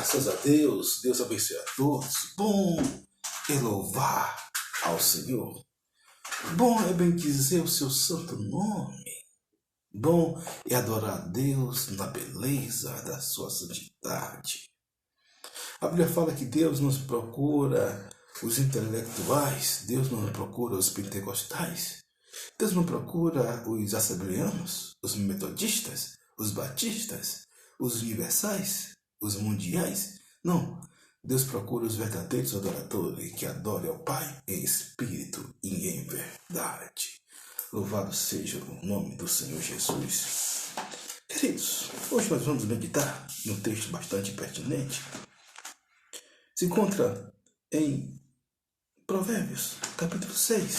Graças a Deus, Deus abençoe a todos. Bom é louvar ao Senhor. Bom é bendizer o seu santo nome. Bom é adorar a Deus na beleza da sua santidade. A Bíblia fala que Deus nos procura os intelectuais, Deus não procura os pentecostais, Deus não procura os assembleanos, os metodistas, os batistas, os universais, os mundiais. Não, Deus procura os verdadeiros adoradores que adorem ao Pai em espírito e em verdade. Louvado seja o nome do Senhor Jesus. Queridos, hoje nós vamos meditar num texto bastante pertinente. Se encontra em Provérbios, capítulo 6.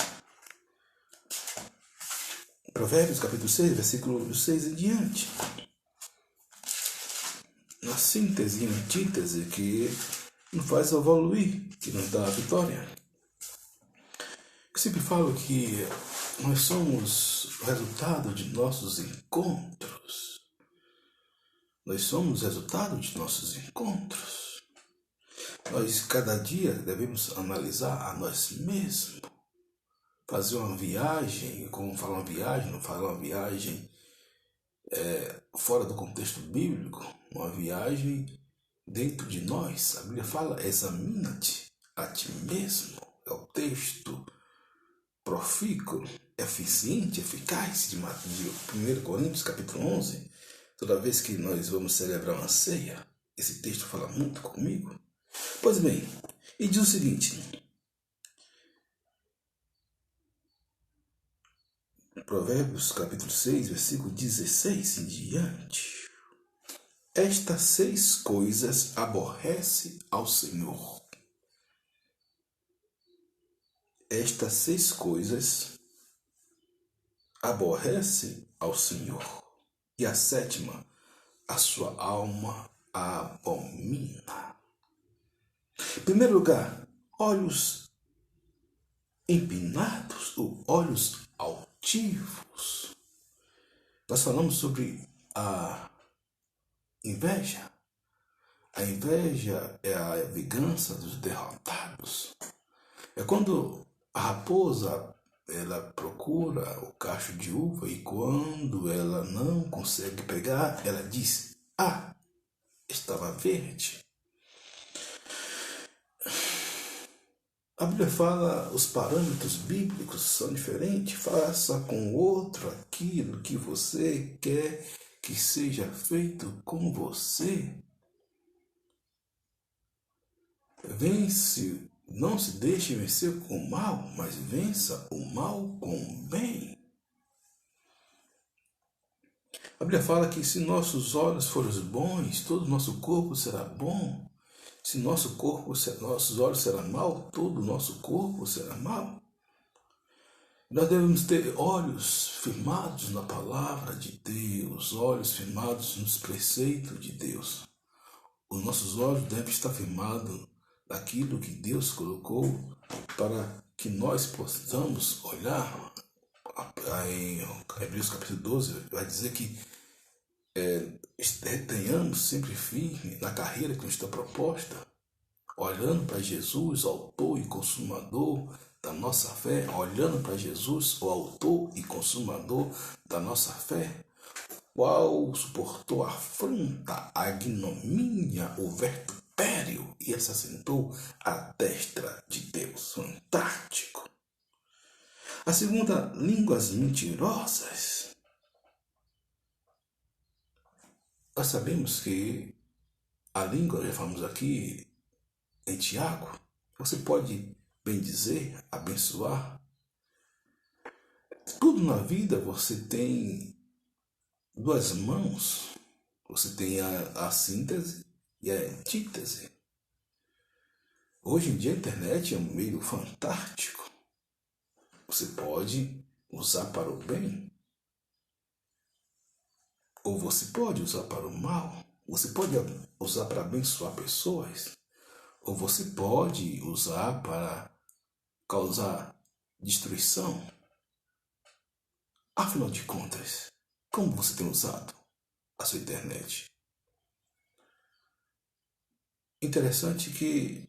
Provérbios, capítulo 6, versículo 6 em diante. Uma síntese e antítese que nos faz evoluir, que nos dá a vitória. Eu sempre falo que nós somos o resultado de nossos encontros. Nós somos o resultado de nossos encontros. Nós, cada dia, devemos analisar a nós mesmos. Fazer uma viagem, como falar uma viagem, não falar uma viagem fora do contexto bíblico, uma viagem dentro de nós. A Bíblia fala, examina-te a ti mesmo. É o texto profícuo, eficiente, eficaz de 1 Coríntios, capítulo 11. Toda vez que nós vamos celebrar uma ceia, esse texto fala muito comigo. Pois bem, e diz o seguinte: Provérbios capítulo 6, versículo 16 em diante. Estas 6 coisas aborrece ao Senhor. Estas 6 coisas aborrece ao Senhor. E a 7ª, a sua alma abomina. Em primeiro lugar, olhos empinados ou olhos altivos. Nós falamos sobre a inveja. A inveja é a vingança dos derrotados. É quando a raposa ela procura o cacho de uva e quando ela não consegue pegar, ela diz: "Ah, estava verde". A Bíblia fala, os parâmetros bíblicos são diferentes. Faça com o outro aquilo que você quer que seja feito com você. Vence, não se deixe vencer com o mal, mas vença o mal com o bem. A Bíblia fala que se nossos olhos forem bons, todo o nosso corpo será bom. Se nossos olhos serão mal, todo o nosso corpo será mal. Nós devemos ter olhos firmados na palavra de Deus, olhos firmados nos preceitos de Deus. Os nossos olhos devem estar firmados naquilo que Deus colocou para que nós possamos olhar. Em Hebreus capítulo 12 vai dizer que tenhamos sempre firme na carreira que nos está proposta, olhando para Jesus, o autor e consumador da nossa fé, olhando para Jesus, o autor e consumador da nossa fé, qual suportou a afronta, a ignomínia, o vitupério e se assentou à destra de Deus. Fantástico. A segunda, línguas mentirosas. Nós sabemos que a língua, já falamos aqui em Tiago, você pode bendizer, abençoar. Tudo na vida você tem 2 mãos. Você tem a síntese e a antítese. Hoje em dia a internet é um meio fantástico. Você pode usar para o bem, ou você pode usar para o mal. Você pode usar para abençoar pessoas, ou você pode usar para causar destruição. Afinal de contas, como você tem usado a sua internet? Interessante que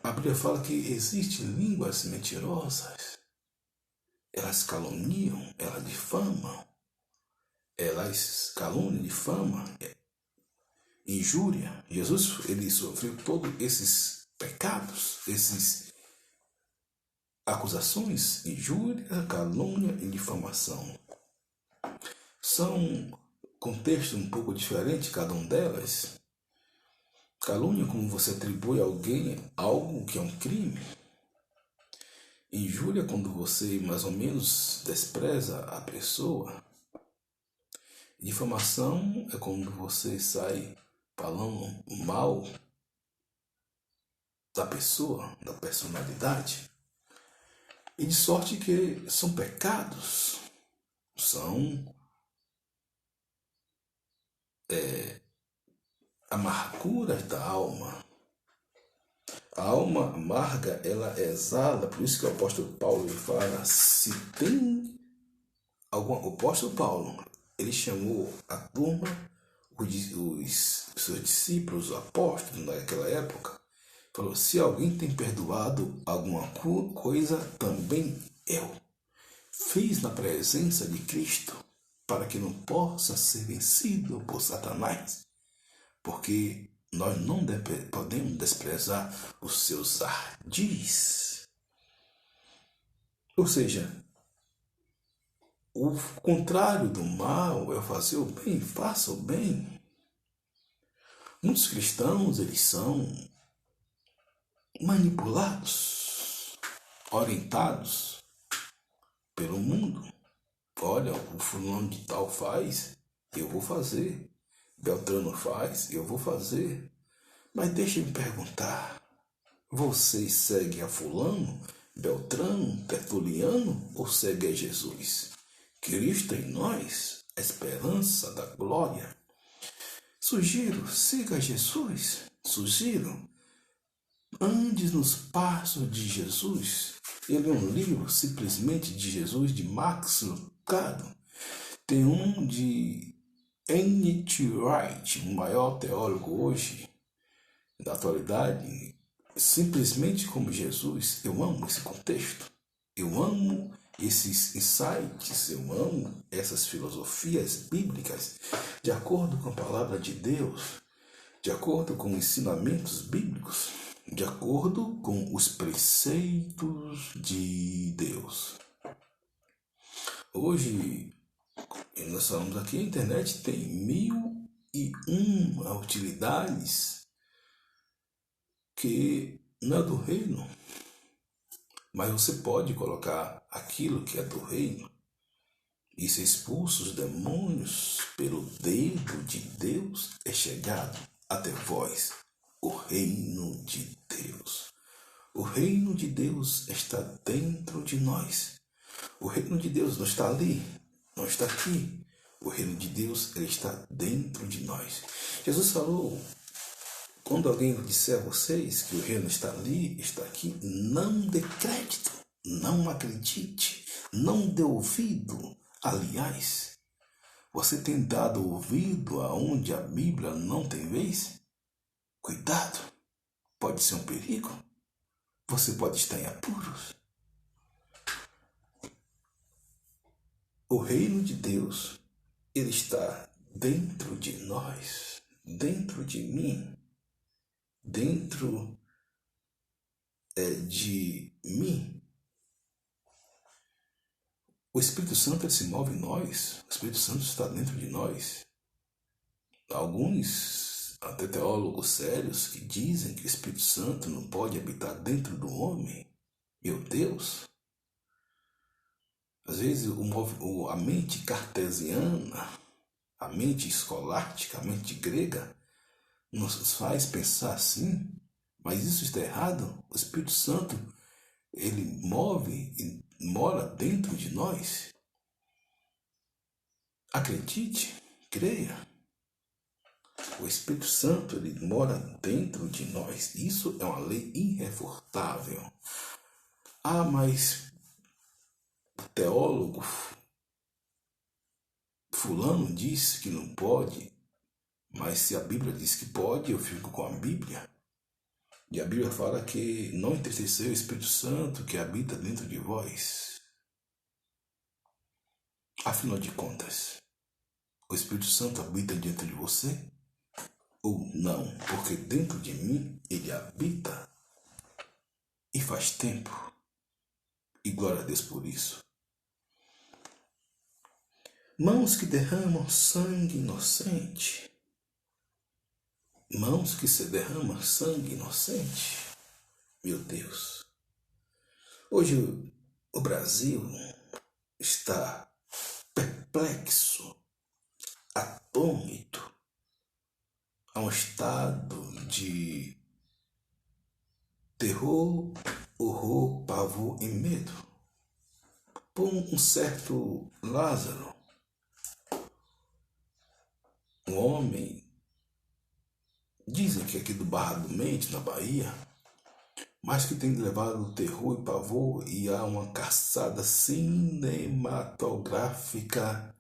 a Bíblia fala que existem línguas mentirosas. Elas caluniam, elas difamam, elas caluniam, difamam, injúria. Jesus, ele sofreu todos esses pecados, esses acusações, injúria, calúnia e difamação. São contextos um pouco diferentes, cada um delas. Calúnia, como você atribui a alguém algo que é um crime. Injúria, quando você mais ou menos despreza a pessoa. Difamação é quando você sai falando mal da pessoa, da personalidade. E de sorte que são pecados, são amarguras da alma. A alma amarga, ela exala, por isso que o apóstolo Paulo ele fala, se tem algum... O apóstolo Paulo, ele chamou a turma, os seus discípulos, os apóstolos naquela época, falou, se alguém tem perdoado alguma coisa, também eu. Fiz na presença de Cristo, para que não possa ser vencido por Satanás, porque nós não podemos desprezar os seus ardis. Ou seja, o contrário do mal é fazer o bem, faça o bem. Muitos cristãos, eles são manipulados, orientados pelo mundo. Olha, o fulano de tal faz, eu vou fazer. Beltrano faz, eu vou fazer. Mas deixe-me perguntar, vocês seguem a fulano, Beltrano, Tertuliano ou segue a Jesus? Cristo em nós, a esperança da glória. Sugiro, siga Jesus. Sugiro, ande nos passos de Jesus. Ele é um livro simplesmente de Jesus, de Max Lucado. Tem um de N.T. Wright, o maior teólogo hoje, da atualidade, simplesmente como Jesus. Eu amo esse contexto, eu amo esses insights, eu amo essas filosofias bíblicas, de acordo com a palavra de Deus, de acordo com ensinamentos bíblicos, de acordo com os preceitos de Deus. Hoje, nós falamos aqui, a internet tem 1001 utilidades que não é do reino, mas você pode colocar aquilo que é do reino e se expulsa os demônios pelo dedo de Deus, é chegado até vós o reino de Deus. O reino de Deus está dentro de nós. O reino de Deus não está ali, não está aqui. O reino de Deus, ele está dentro de nós. Jesus falou, quando alguém disser a vocês que o reino está ali, está aqui, não dê crédito, não acredite, não dê ouvido. Aliás, você tem dado ouvido aonde a Bíblia não tem vez? Cuidado, pode ser um perigo. Você pode estar em apuros. O reino de Deus, ele está dentro de nós, dentro de mim, dentro de mim. O Espírito Santo ele se move em nós, o Espírito Santo está dentro de nós. Alguns, até teólogos sérios, que dizem que o Espírito Santo não pode habitar dentro do homem. Meu Deus! Às vezes a mente cartesiana, a mente escolástica, a mente grega, nos faz pensar assim, mas isso está errado. O Espírito Santo, ele move e mora dentro de nós. Acredite, creia. O Espírito Santo, ele mora dentro de nós. Isso é uma lei irrefutável. Ah, mas o teólogo fulano disse que não pode Mas se a Bíblia diz que pode, eu fico com a Bíblia. E a Bíblia fala que não entristeceu o Espírito Santo que habita dentro de vós. Afinal de contas, o Espírito Santo habita dentro de você? Ou não? Porque dentro de mim ele habita e faz tempo. E glória a Deus por isso. Mãos que derramam sangue inocente. Mãos que se derramam sangue inocente. Meu Deus. Hoje o Brasil está perplexo, atônito, a um estado de terror, horror, pavor e medo. Por um certo Lázaro, um homem, dizem que aqui do Barra do Mente, na Bahia, mas que tem levado terror e pavor, e há uma caçada cinematográfica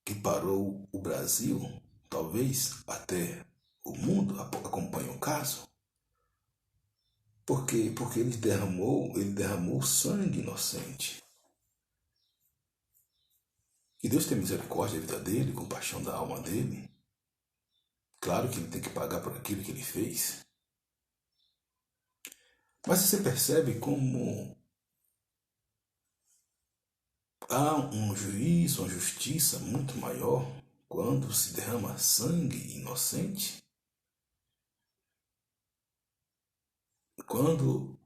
que parou o Brasil, talvez até o mundo acompanhe o caso. Por quê? Porque ele derramou sangue inocente. Que Deus tenha misericórdia da vida dele, compaixão da alma dele. Claro que ele tem que pagar por aquilo que ele fez. Mas você percebe como há um juízo, uma justiça muito maior quando se derrama sangue inocente? Quando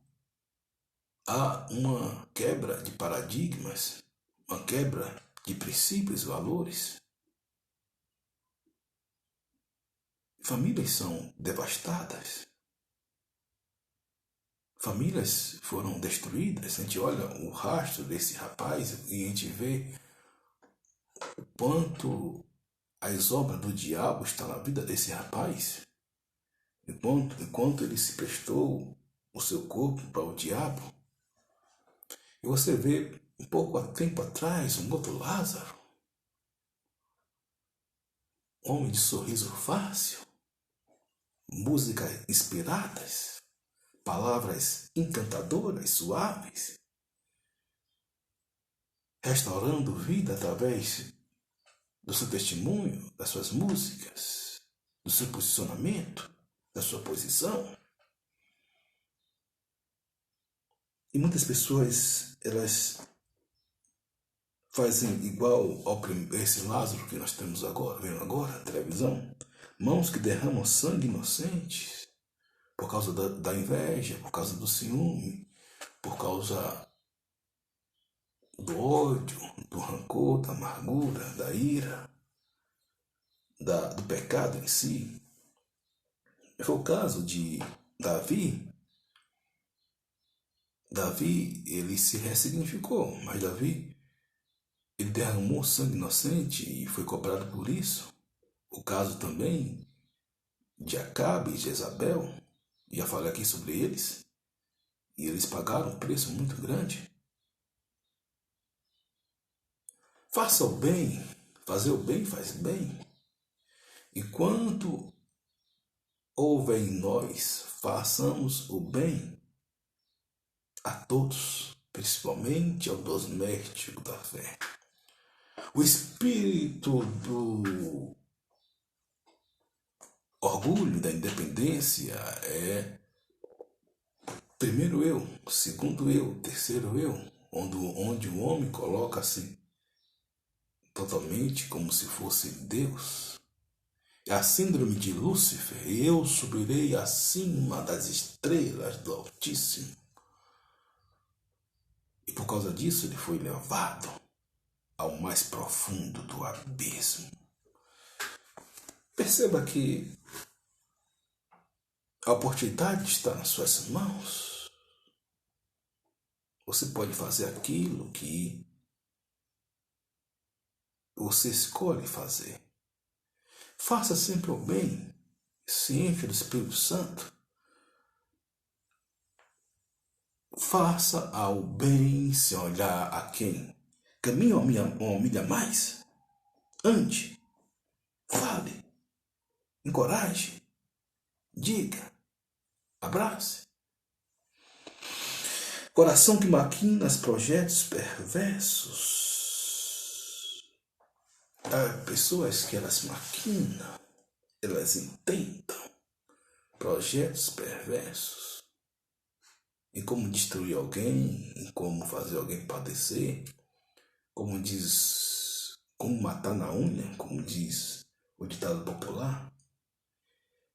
há uma quebra de paradigmas, uma quebra de princípios e valores? Famílias são devastadas. Famílias foram destruídas. A gente olha o rastro desse rapaz e a gente vê o quanto as obras do diabo estão na vida desse rapaz. Enquanto ele se prestou o seu corpo para o diabo. E você vê um pouco tempo atrás um outro Lázaro. Homem de sorriso fácil. Músicas inspiradas. Palavras encantadoras, suaves, restaurando vida através do seu testemunho, das suas músicas, do seu posicionamento, da sua posição. E muitas pessoas, elas fazem igual esse Lázaro que nós temos agora, vendo agora na televisão, mãos que derramam sangue inocente, por causa da inveja, por causa do ciúme, por causa do ódio, do rancor, da amargura, da ira, do pecado em si. Foi o caso de Davi. Davi, ele se ressignificou, mas Davi, ele derramou sangue inocente e foi cobrado por isso. O caso também de Acabe e Jezabel, já falei aqui sobre eles, e eles pagaram um preço muito grande. Faça o bem, fazer o bem faz bem. Enquanto houver em nós, façamos o bem a todos, principalmente aos domésticos da fé. O espírito do orgulho, da independência é primeiro eu, segundo eu, terceiro eu, onde o homem coloca-se totalmente como se fosse Deus. É a síndrome de Lúcifer. Eu subirei acima das estrelas do Altíssimo. E por causa disso ele foi levado ao mais profundo do abismo. Perceba que a oportunidade está nas suas mãos. Você pode fazer aquilo que você escolhe fazer. Faça sempre o bem, se enche do Espírito Santo. Faça ao bem sem olhar a quem. Caminhe uma milha a mais. Ande. Fale. encoraje, diga, abrace. Coração que maquina projetos perversos. Há pessoas que elas maquinam, elas intentam projetos perversos em como destruir alguém, em como fazer alguém padecer, como matar na unha, como diz o ditado popular.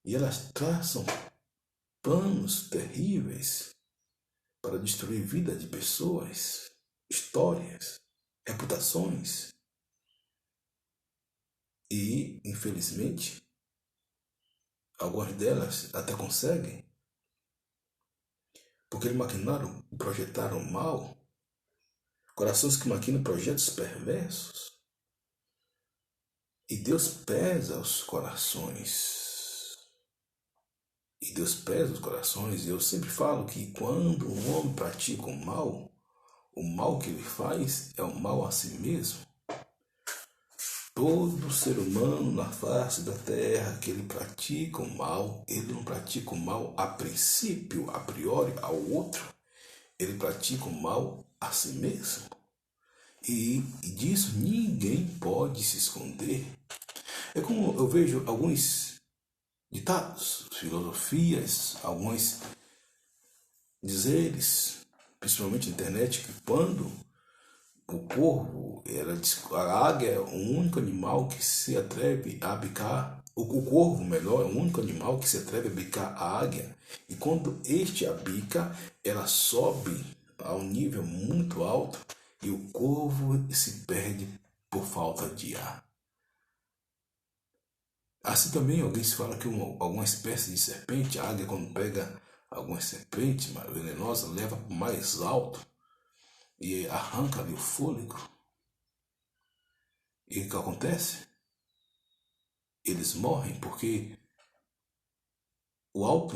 E elas traçam planos terríveis para destruir vida de pessoas, histórias, reputações. E, infelizmente, algumas delas até conseguem, porque eles maquinaram, projetaram mal, corações que maquinam projetos perversos. E Deus pesa os corações. E Deus pesa os corações. E eu sempre falo que quando um homem pratica o mal que ele faz é o mal a si mesmo. Todo ser humano na face da terra que ele pratica o mal, ele não pratica o mal a princípio, a priori, ao outro. Ele pratica o mal a si mesmo. E disso ninguém pode se esconder. É como eu vejo alguns ditados, filosofias, alguns dizeres, principalmente na internet, que quando o corvo, a águia é o único animal que se atreve a bicar, o corvo, melhor, é o único animal que se atreve a bicar a águia. E quando este a bica, ela sobe a um nível muito alto e o corvo se perde por falta de ar. Assim também alguém se fala que alguma espécie de serpente, a águia quando pega alguma serpente venenosa, leva para o mais alto e arranca ali o fôlego. E o que acontece? Eles morrem porque o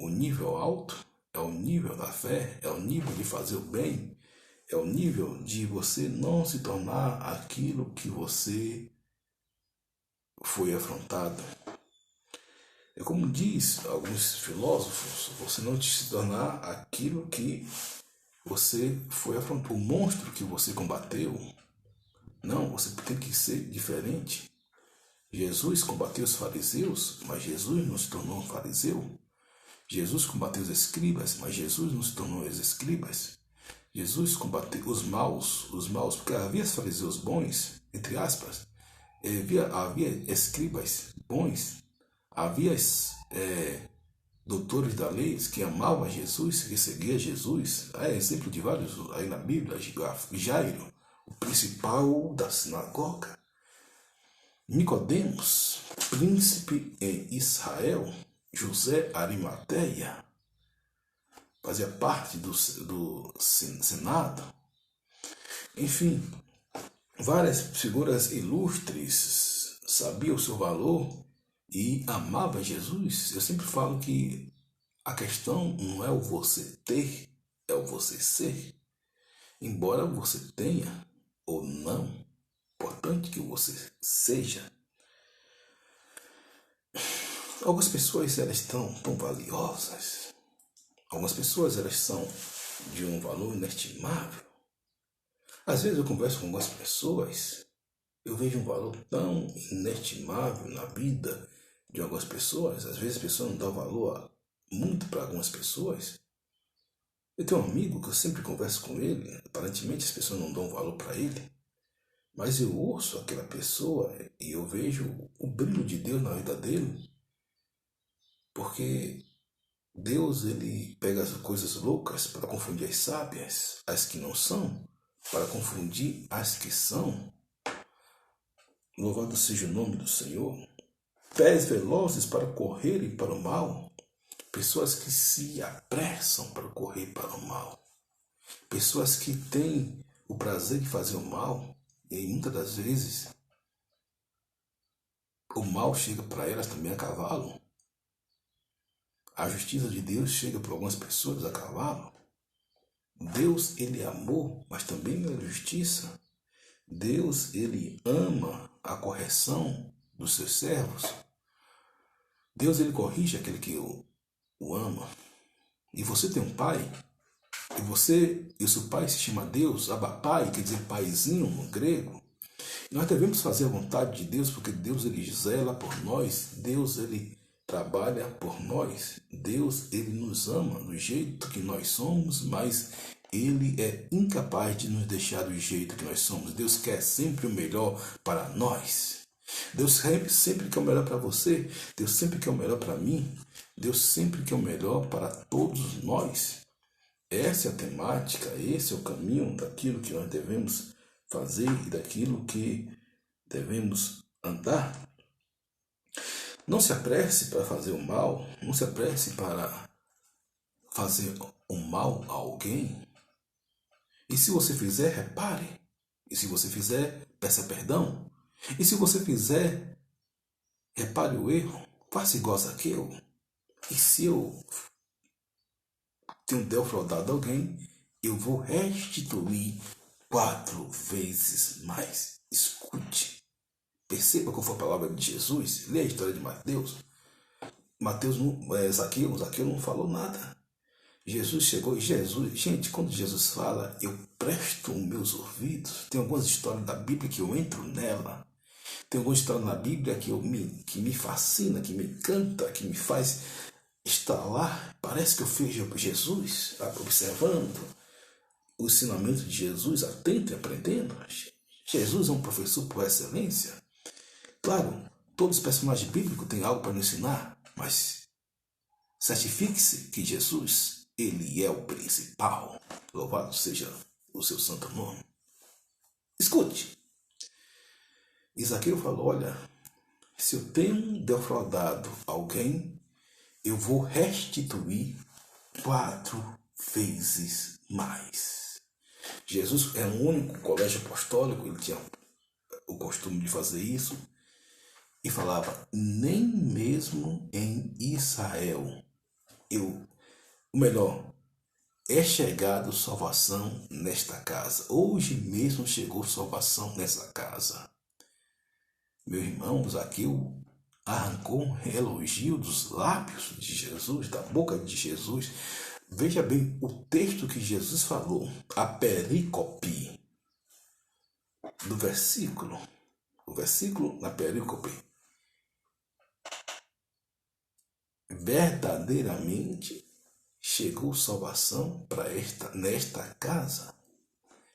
nível alto, é o nível da fé, é o nível de fazer o bem, é o nível de você não se tornar aquilo que você foi afrontado. É como diz alguns filósofos, você não se tornar aquilo que você foi afrontado, o monstro que você combateu. Não, você tem que ser diferente. Jesus combateu os fariseus, mas Jesus não se tornou um fariseu. Jesus combateu os escribas, mas Jesus não se tornou os escribas. Jesus combateu os maus, porque havia fariseus bons, entre aspas, havia escribas bons, havia doutores da lei que amavam Jesus, que seguiam Jesus. Há exemplo de vários aí na Bíblia. Jairo, o principal da sinagoga. Nicodemos, príncipe em Israel. José Arimateia, fazia parte do Senado. Enfim, várias figuras ilustres sabiam o seu valor e amavam Jesus. Eu sempre falo que a questão não é o você ter, é o você ser. Embora você tenha ou não, importante que você seja. Algumas pessoas elas estão tão valiosas. Algumas pessoas elas são de um valor inestimável. Às vezes eu converso com algumas pessoas, eu vejo um valor tão inestimável na vida de algumas pessoas. Às vezes a pessoa não dá valor muito para algumas pessoas. Eu tenho um amigo que eu sempre converso com ele, aparentemente as pessoas não dão valor para ele, mas eu ouço aquela pessoa e eu vejo o brilho de Deus na vida dele, porque Deus ele pega as coisas loucas para confundir as sábias, as que não são, para confundir as que são. Louvado seja o nome do Senhor. Pés velozes para correrem para o mal. Pessoas que se apressam para correr para o mal. Pessoas que têm o prazer de fazer o mal. E muitas das vezes o mal chega para elas também a cavalo. A justiça de Deus chega para algumas pessoas a cavalo. Deus, ele é amor, mas também é justiça. Deus, ele ama a correção dos seus servos. Deus, ele corrige aquele que o ama. E você tem um pai, e o seu pai se chama Deus, Abba Pai, quer dizer paizinho no grego. E nós devemos fazer a vontade de Deus, porque Deus, ele zela por nós, Deus, ele trabalha por nós, Deus, ele nos ama do jeito que nós somos, mas ele é incapaz de nos deixar do jeito que nós somos. Deus quer sempre o melhor para nós. Deus sempre quer o melhor para você, Deus sempre quer o melhor para mim, Deus sempre quer o melhor para todos nós. Essa é a temática, esse é o caminho daquilo que nós devemos fazer e daquilo que devemos andar. Não se apresse para fazer o mal, não se apresse para fazer o mal a alguém. E se você fizer, repare. E se você fizer, peça perdão. E se você fizer, repare o erro, faça igual a Zaqueu. E se eu tenho defraudado alguém, eu vou restituir 4 vezes mais. Escute. Perceba qual foi a palavra de Jesus. Leia a história de Mateus. Zaqueu não falou nada. Jesus chegou e gente, quando Jesus fala, eu presto os meus ouvidos. Tem algumas histórias da Bíblia que eu entro nela. Tem algumas histórias na Bíblia que me fascina, que me encanta, que me faz estar lá. Parece que eu vejo Jesus, observando o ensinamento de Jesus, atento e aprendendo. Jesus é um professor por excelência. Claro, todos os personagens bíblicos têm algo para nos ensinar, mas certifique-se que Jesus, ele é o principal. Louvado seja o seu santo nome. Escute. Zaqueu falou, olha, se eu tenho defraudado alguém, eu vou restituir 4 vezes mais. Jesus era o único colégio apostólico, ele tinha o costume de fazer isso, e falava, nem mesmo em Israel, é chegado salvação nesta casa. Hoje mesmo chegou salvação nessa casa. Meu irmão, Zaqueu arrancou um elogio dos lábios de Jesus, da boca de Jesus. Veja bem o texto que Jesus falou, a perícope do versículo. O versículo na perícope. Verdadeiramente chegou salvação nesta casa.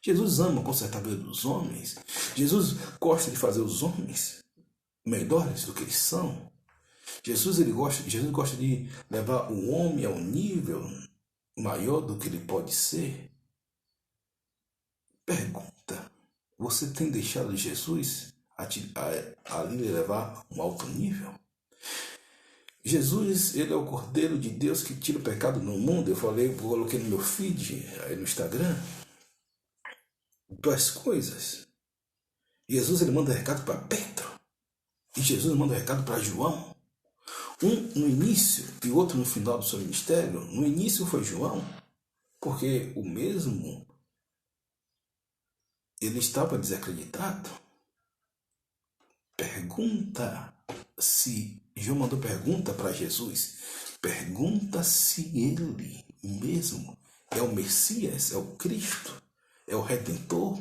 Jesus ama consertar a vida dos homens. Jesus gosta de fazer os homens melhores do que eles são. Jesus gosta de levar o homem a um nível maior do que ele pode ser. Pergunta: você tem deixado Jesus a lhe levar a um alto nível? Jesus, ele é o Cordeiro de Deus que tira o pecado no mundo. Eu coloquei no meu feed, aí no Instagram, 2 coisas. Jesus, ele manda recado para Pedro. E Jesus manda recado para João. Um no início e outro no final do seu ministério. No início foi João, porque o mesmo, ele estava desacreditado. João mandou pergunta para Jesus. Pergunta se ele mesmo é o Messias, é o Cristo, é o Redentor,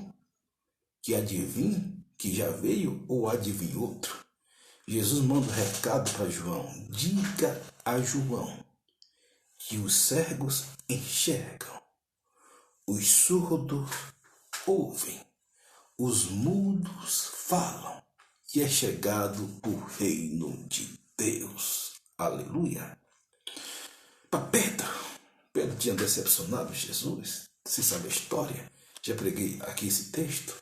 que adivinha, que já veio ou adivinha outro. Jesus manda um recado para João. Diga a João que os cegos enxergam, os surdos ouvem, os mudos falam, que é chegado o reino de Deus. Aleluia. Para Pedro tinha decepcionado Jesus. Você sabe a história? Já preguei aqui esse texto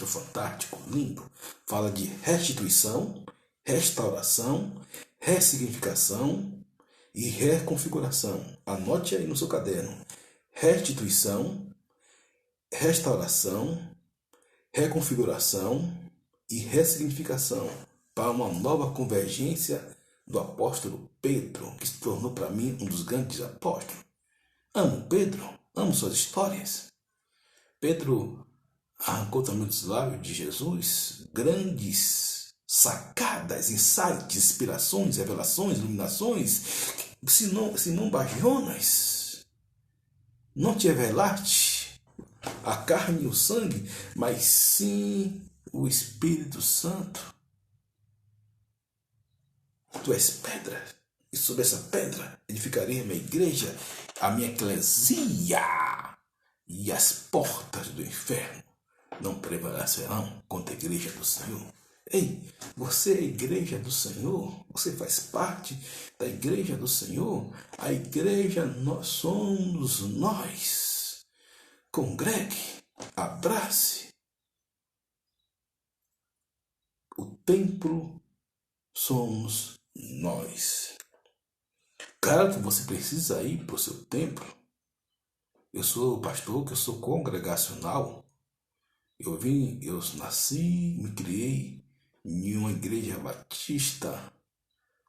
fantástico, lindo. Fala de restituição, restauração, ressignificação e reconfiguração. Anote aí no seu caderno. Restituição, restauração, reconfiguração e ressignificação para uma nova convergência do apóstolo Pedro, que se tornou para mim um dos grandes apóstolos. Amo Pedro, amo suas histórias. Pedro arrancou também dos lábios de Jesus grandes sacadas, insights, inspirações, revelações, iluminações, se não bajonas, não te revelaste a carne e o sangue, mas sim o Espírito Santo. Tu és pedra, e sobre essa pedra edificarei a minha igreja, a minha eclesia, e as portas do inferno não prevalecerão contra a igreja do Senhor. Ei, você é a igreja do Senhor, você faz parte da igreja do Senhor, a igreja nós somos nós. Congregue, abrace. O templo somos nós. Claro que você precisa ir para o seu templo. Eu sou pastor, que eu sou congregacional. Eu nasci, me criei em uma igreja batista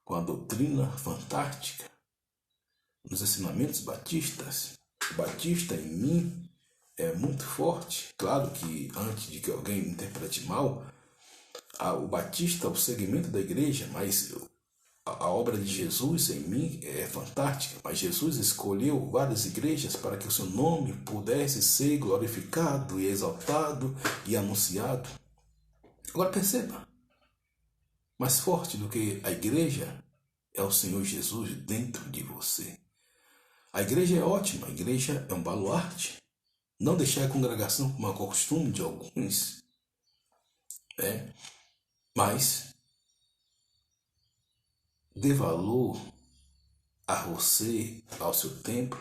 com a doutrina fantástica, nos ensinamentos batistas. O batista em mim é muito forte. Claro que antes de que alguém me interprete mal, o batista é o segmento da igreja, mas a obra de Jesus em mim é fantástica, mas Jesus escolheu várias igrejas para que o seu nome pudesse ser glorificado e exaltado e anunciado. Agora perceba, mais forte do que a igreja é o Senhor Jesus dentro de você. A igreja é ótima, a igreja é um baluarte. Não deixar a congregação como é costume de alguns, mas dê valor a você, ao seu templo,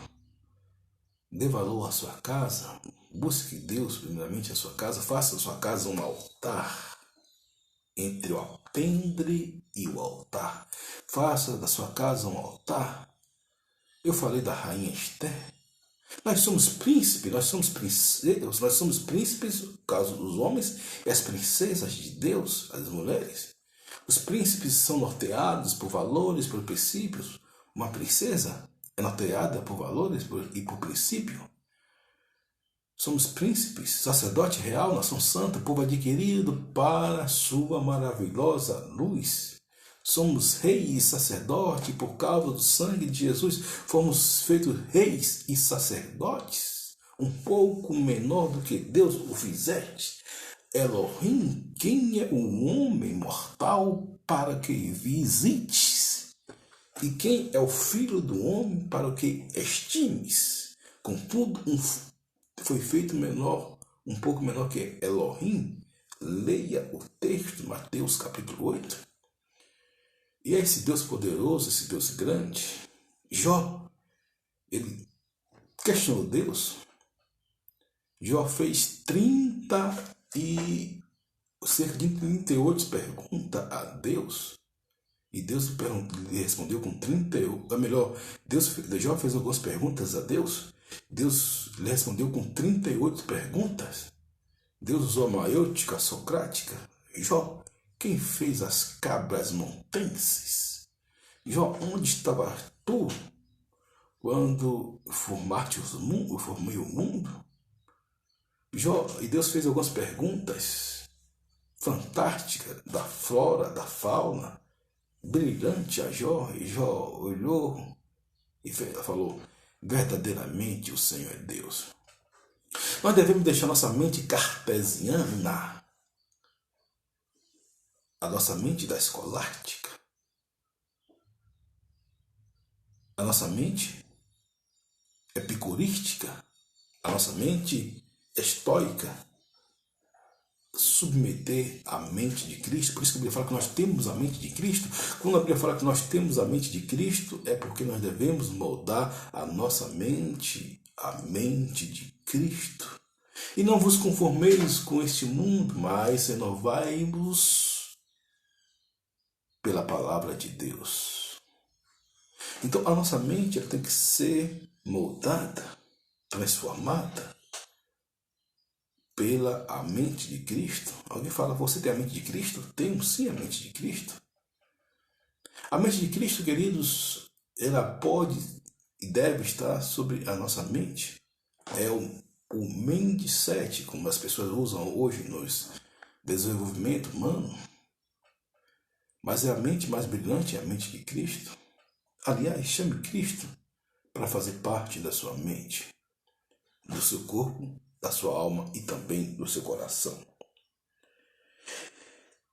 dê valor à sua casa, busque Deus primeiramente a sua casa, faça a sua casa um altar, entre o alpendre e o altar, faça da sua casa um altar. Eu falei da rainha Esther, nós somos príncipes, nós somos princesas, nós somos príncipes, no caso dos homens, e as princesas de Deus, as mulheres. Os príncipes são norteados por valores, por princípios. Uma princesa é norteada por valores e por princípio. Somos príncipes, sacerdote real, nação santa, povo adquirido para a sua maravilhosa luz. Somos reis e sacerdote por causa do sangue de Jesus. Fomos feitos reis e sacerdotes, um pouco menor do que Deus o fizeste. Elohim, quem é o homem mortal para que visites? E quem é o filho do homem para que estimes? Contudo, foi feito menor, um pouco menor que Elohim. Leia o texto, Mateus capítulo 8. E é esse Deus poderoso, esse Deus grande. Jó, ele questionou Deus. Jó fez cerca de 38 perguntas a Deus. E Deus lhe respondeu com 38. Ou melhor, Jó fez algumas perguntas a Deus. Deus lhe respondeu com 38 perguntas. Deus usou a maiêutica socrática. Jó, quem fez as cabras montenses? Jó, onde estava tu quando eu formei o mundo? Jó, e Deus fez algumas perguntas fantásticas da flora, da fauna, brilhante a Jó, e Jó olhou e falou: verdadeiramente o Senhor é Deus. Nós devemos deixar nossa mente cartesiana, a nossa mente da escolástica, a nossa mente epicurística, a nossa mente estoica, submeter a mente de Cristo. Por isso que a Bíblia fala que nós temos a mente de Cristo. Quando a Bíblia fala que nós temos a mente de Cristo, é porque nós devemos moldar a nossa mente, a mente de Cristo. E não vos conformeis com este mundo, mas renovai-vos pela palavra de Deus. Então a nossa mente ela tem que ser moldada, transformada pela a mente de Cristo. Alguém fala: você tem a mente de Cristo? Tenho sim a mente de Cristo. A mente de Cristo, queridos, ela pode e deve estar sobre a nossa mente. É o mindset, como as pessoas usam hoje no desenvolvimento humano. Mas é a mente mais brilhante, é a mente de Cristo. Aliás, chame Cristo para fazer parte da sua mente, do seu corpo, da sua alma e também do seu coração.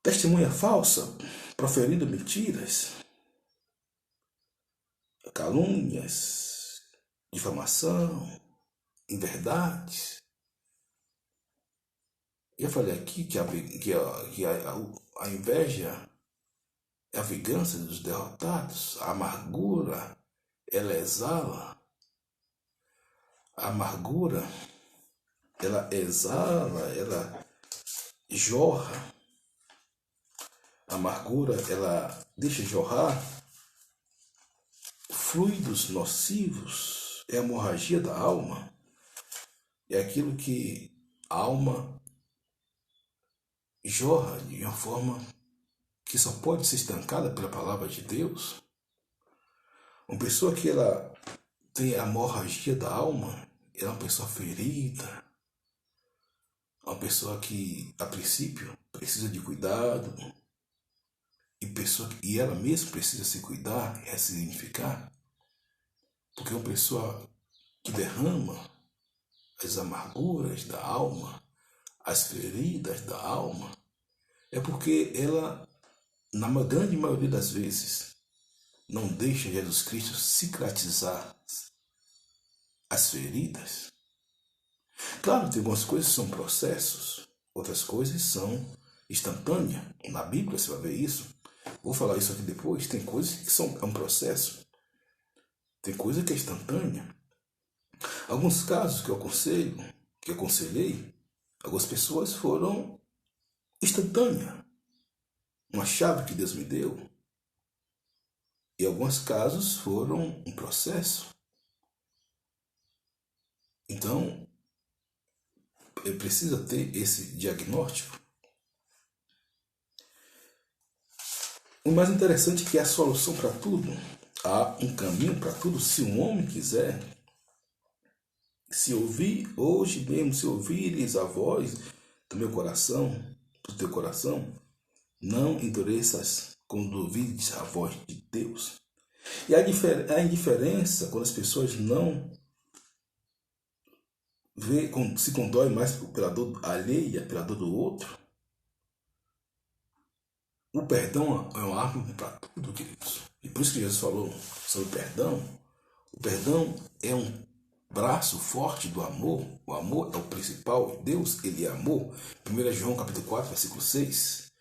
Testemunha falsa, proferindo mentiras, calúnias, difamação, inverdades. Eu falei aqui que a inveja é a vingança dos derrotados, a amargura, ela exala. A amargura, ela exala, ela jorra. A amargura, ela deixa jorrar fluidos nocivos. É a hemorragia da alma. É aquilo que a alma jorra de uma forma que só pode ser estancada pela palavra de Deus. Uma pessoa que ela tem a hemorragia da alma, ela é uma pessoa ferida, uma pessoa que, a princípio, precisa de cuidado, e ela mesma precisa se cuidar e ressignificar, porque uma pessoa que derrama as amarguras da alma, as feridas da alma, é porque ela, na grande maioria das vezes, não deixa Jesus Cristo cicatrizar as feridas. Claro, tem algumas coisas que são processos, outras coisas são instantâneas. Na Bíblia você vai ver isso. Vou falar isso aqui depois. Tem coisas que são um processo. Tem coisa que é instantânea. Alguns casos que eu aconselhei, algumas pessoas foram instantâneas. Uma chave que Deus me deu. E alguns casos foram um processo. Então, precisa ter esse diagnóstico. O mais interessante é que há solução para tudo. Há um caminho para tudo. Se um homem quiser, se ouvir hoje mesmo, se ouvires a voz do meu coração, do teu coração, não endureças quando ouvides a voz de Deus. E a indiferença, quando as pessoas não se condói mais pela dor alheia, pela dor do outro. O perdão é uma arma para tudo, queridos. E por isso que Jesus falou sobre o perdão. O perdão é um braço forte do amor. O amor é o principal. Deus, ele é amor. 1 João capítulo 4, versículo 6.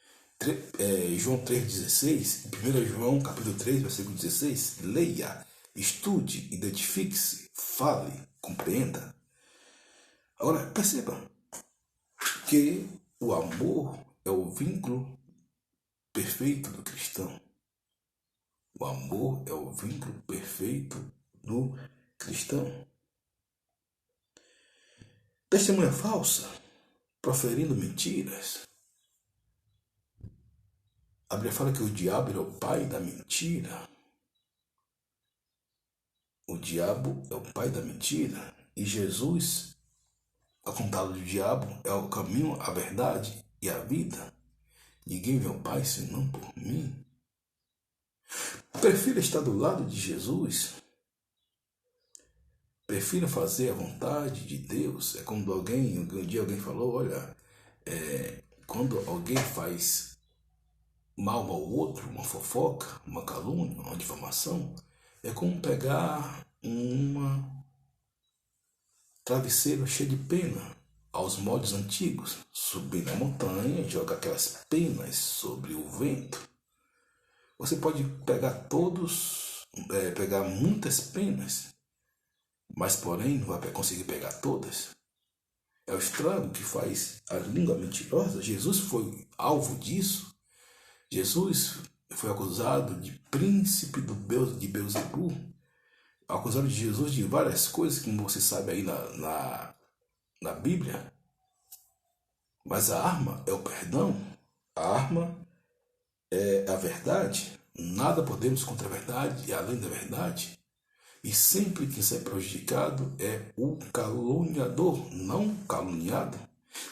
João 3,16. 1 João capítulo 3, versículo 16. Leia, estude, identifique-se, fale, compreenda. Agora, perceba que o amor é o vínculo perfeito do cristão. O amor é o vínculo perfeito do cristão. Testemunha falsa, proferindo mentiras. A Bíblia fala que o diabo é o pai da mentira. O diabo é o pai da mentira. E Jesus, ao contrário do diabo, é o caminho, a verdade e a vida. Ninguém vê o Pai senão por mim. Prefira estar do lado de Jesus. Prefira fazer a vontade de Deus. É quando um dia alguém falou, olha, quando alguém faz mal ao outro, uma fofoca, uma calúnia, uma difamação, é como pegar uma travesseiro cheio de pena, aos moldes antigos, subir na montanha e jogar aquelas penas sobre o vento. Você pode pegar pegar muitas penas, mas porém não vai conseguir pegar todas. É o estrago que faz a língua mentirosa. Jesus foi alvo disso. Jesus foi acusado de príncipe de Beelzebul. Acusado de Jesus de várias coisas, como você sabe aí na Bíblia. Mas a arma é o perdão. A arma é a verdade. Nada podemos contra a verdade e além da verdade. E sempre quem sai prejudicado é o caluniador, não caluniado.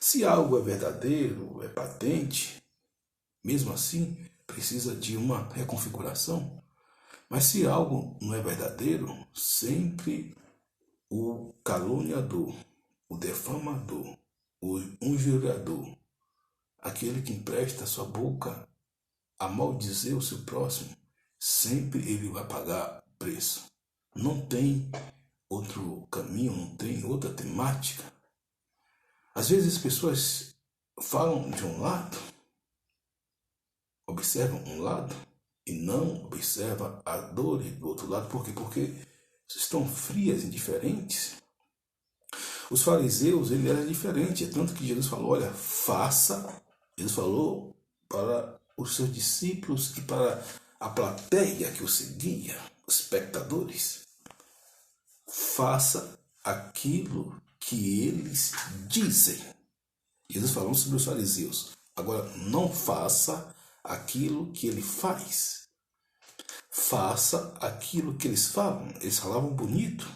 Se algo é verdadeiro, é patente, mesmo assim, precisa de uma reconfiguração. Mas se algo não é verdadeiro, sempre o caluniador, o defamador, o injuriador, aquele que empresta sua boca a maldizer o seu próximo, sempre ele vai pagar preço. Não tem outro caminho, não tem outra temática. Às vezes as pessoas falam de um lado, observam um lado e não observam a dor do outro lado. Por quê? Porque estão frias, indiferentes. Os fariseus, ele era diferente, é tanto que Jesus falou, olha, faça. Jesus falou para os seus discípulos e para a plateia que o seguia, os espectadores, faça aquilo que eles dizem. Jesus falou sobre os fariseus. Agora, não faça aquilo que ele faz. Faça aquilo que eles falam. Eles falavam bonito.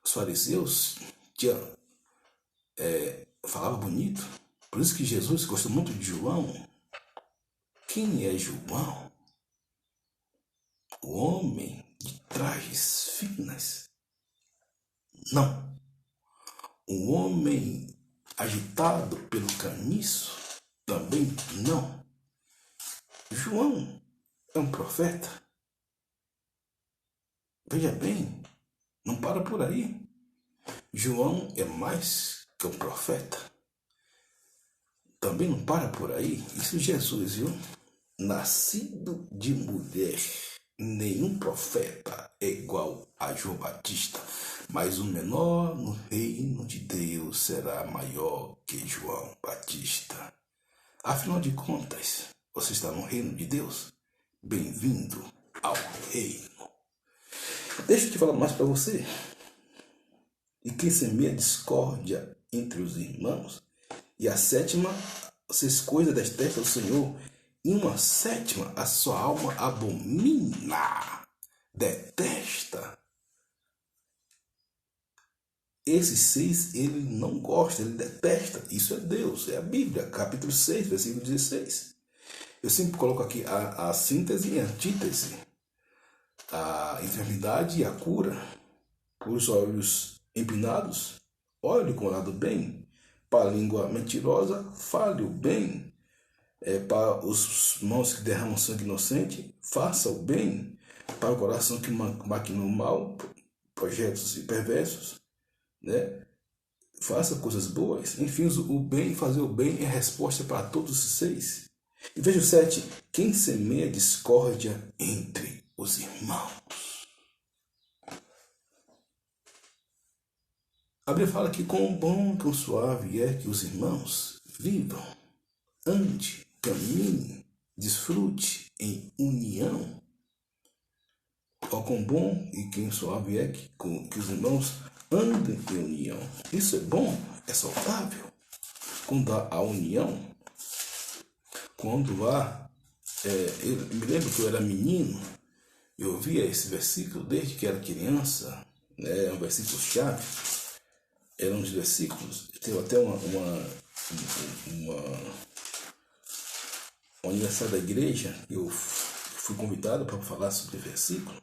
Os fariseus falavam bonito. Por isso que Jesus gostou muito de João. Quem é João? O homem de trajes finas. Não. O homem agitado pelo caniço. Também não. João é um profeta. Veja bem, não para por aí. João é mais que um profeta. Também não para por aí. Isso Jesus, viu? Nascido de mulher, nenhum profeta é igual a João Batista, mas o menor no reino de Deus será maior que João Batista. Afinal de contas, você está no reino de Deus? Bem-vindo ao reino. Deixa eu te falar mais para você. E quem semeia discórdia entre os irmãos, e a sétima, 6 coisas detesta o Senhor, e uma sétima a sua alma abomina, detesta. Esses 6 ele não gosta, ele detesta. Isso é Deus, é a Bíblia, capítulo 6, versículo 16. Eu sempre coloco aqui a síntese e a antítese, a enfermidade e a cura. Por os olhos empinados, olhe com o lado bem. Para a língua mentirosa, fale o bem. Para os mãos que derramam sangue inocente, faça o bem. Para o coração que maquina o mal, projetos e perversos, né? Faça coisas boas. Enfim, o bem, fazer o bem é a resposta para todos os 6. E veja o 7. Quem semeia discórdia entre os irmãos. A Bíblia fala que quão bom, quão suave é que os irmãos vivam, ande, caminhe, desfrute em união. Ó, quão bom e quão suave é que os irmãos andem em união. Isso é bom, é saudável. Quando há a união, quando há... eu me lembro que eu era menino, eu ouvia esse versículo desde que era criança, né, é um versículo chave. Eram uns versículos, teve até uma aniversário da igreja, eu fui convidado para falar sobre o versículo.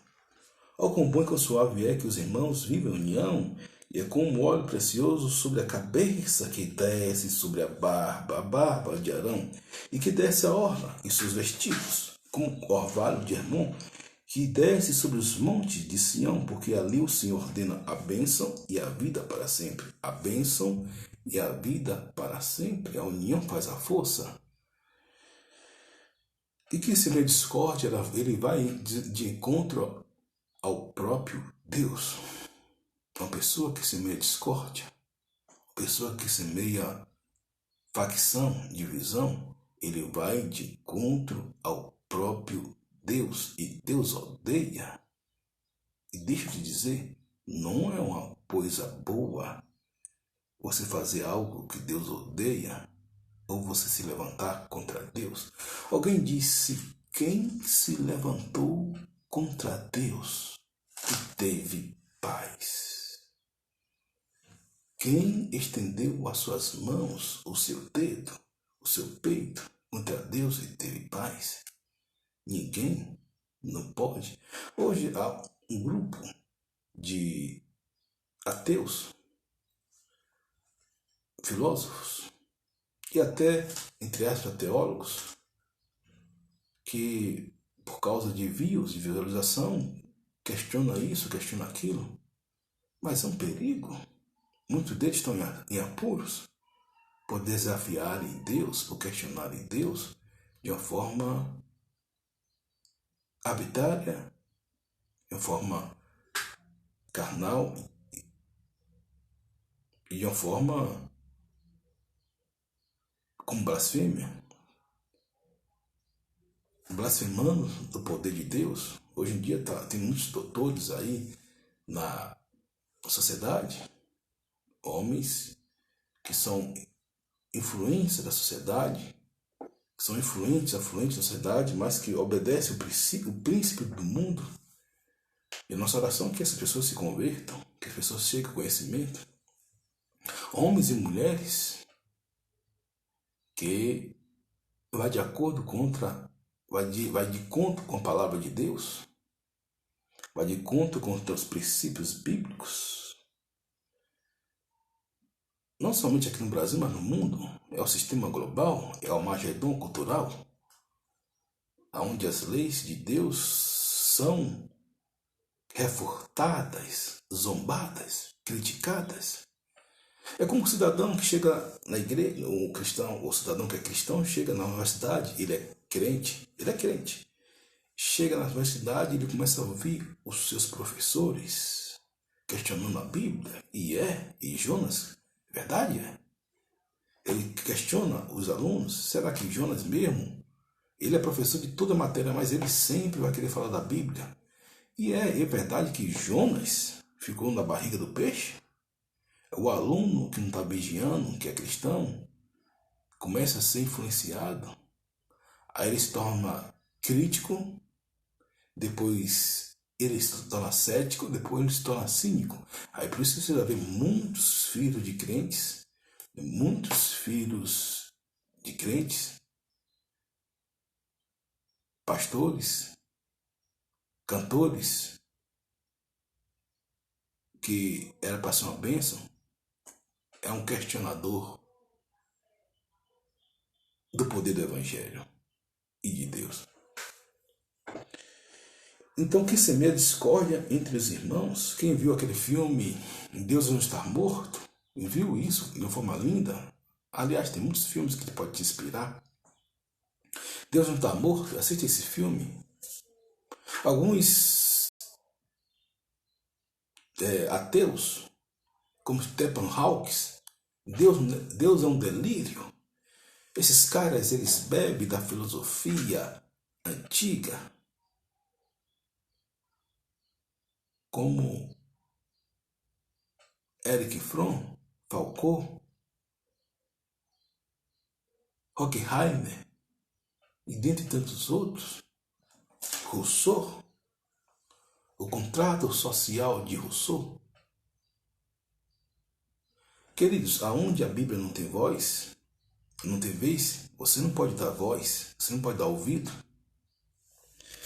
Ó, quão bom e quão suave é que os irmãos vivem em união, e é como óleo precioso sobre a cabeça que desce sobre a barba de Arão, e que desce a orla em seus vestidos, como orvalho de Hermon, que desce sobre os montes de Sião, porque ali o Senhor ordena a bênção e a vida para sempre. A bênção e a vida para sempre. A união faz a força. E que se meio discórdia, ele vai de encontro ao próprio Deus. Uma pessoa que semeia discórdia, uma pessoa que semeia facção, divisão, ele vai de encontro ao próprio Deus. E Deus odeia. E deixa eu te dizer, não é uma coisa boa você fazer algo que Deus odeia ou você se levantar contra Deus. Alguém disse, quem se levantou contra Deus e teve paz? Quem estendeu as suas mãos, o seu dedo, o seu peito contra Deus e teve paz? Ninguém não pode. Hoje há um grupo de ateus, filósofos e até, entre aspas, teólogos, que por causa de views, de visualização, questiona isso, questiona aquilo. Mas é um perigo. Muitos deles estão em apuros por desafiarem Deus, por questionarem Deus de uma forma arbitrária, de uma forma carnal e de uma forma com blasfêmia, blasfemando do poder de Deus. Hoje em dia tem muitos doutores aí na sociedade, homens que são influência da sociedade, que são influentes da sociedade, mas que obedecem o príncipe do mundo. E a nossa oração é que essas pessoas se convertam, que as pessoas cheguem ao conhecimento. Homens e mulheres que vai de contra com a palavra de Deus, vai de contra com os princípios bíblicos. Não somente aqui no Brasil, mas no mundo. É o sistema global, é o Armagedon cultural, onde as leis de Deus são refortadas, zombadas, criticadas. É como um cidadão que chega na igreja, o cidadão que é cristão chega na universidade, ele é crente. Chega na universidade, ele começa a ouvir os seus professores questionando a Bíblia, e Jonas, verdade é. Ele questiona os alunos, será que Jonas mesmo, ele é professor de toda a matéria, mas ele sempre vai querer falar da Bíblia? E é verdade que Jonas ficou na barriga do peixe? O aluno que não está vigiando, que é cristão, começa a ser influenciado, aí ele se torna crítico, depois ele se torna cético, depois ele se torna cínico. Aí por isso você vai ver muitos filhos de crentes, pastores, cantores, que era para ser uma bênção, é um questionador do poder do Evangelho e de Deus. Então, quem semeia discórdia entre os irmãos, quem viu aquele filme Deus Não Está Morto, viu isso de uma forma linda. Aliás, tem muitos filmes que pode te inspirar. Deus Não Está Morto, assiste esse filme. Alguns ateus, como Stephen Hawking, Deus é um delírio. Esses caras, eles bebem da filosofia antiga, como Erich Fromm, Foucault, Horkheimer e dentre tantos outros, Rousseau, o contrato social de Rousseau. Queridos, aonde a Bíblia não tem voz, não tem vez, você não pode dar voz, você não pode dar ouvido.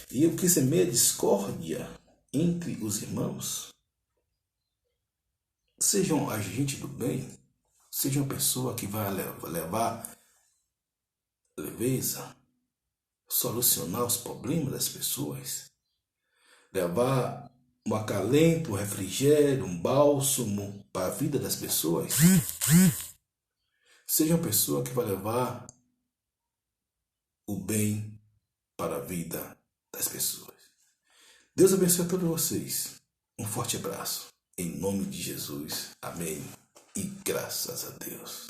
E o que semeia discórdia entre os irmãos, seja um agente do bem, seja uma pessoa que vai levar leveza, solucionar os problemas das pessoas, levar um acalento, um refrigério, um bálsamo para a vida das pessoas. Seja uma pessoa que vai levar o bem para a vida das pessoas. Deus abençoe a todos vocês. Um forte abraço. Em nome de Jesus. Amém. E graças a Deus.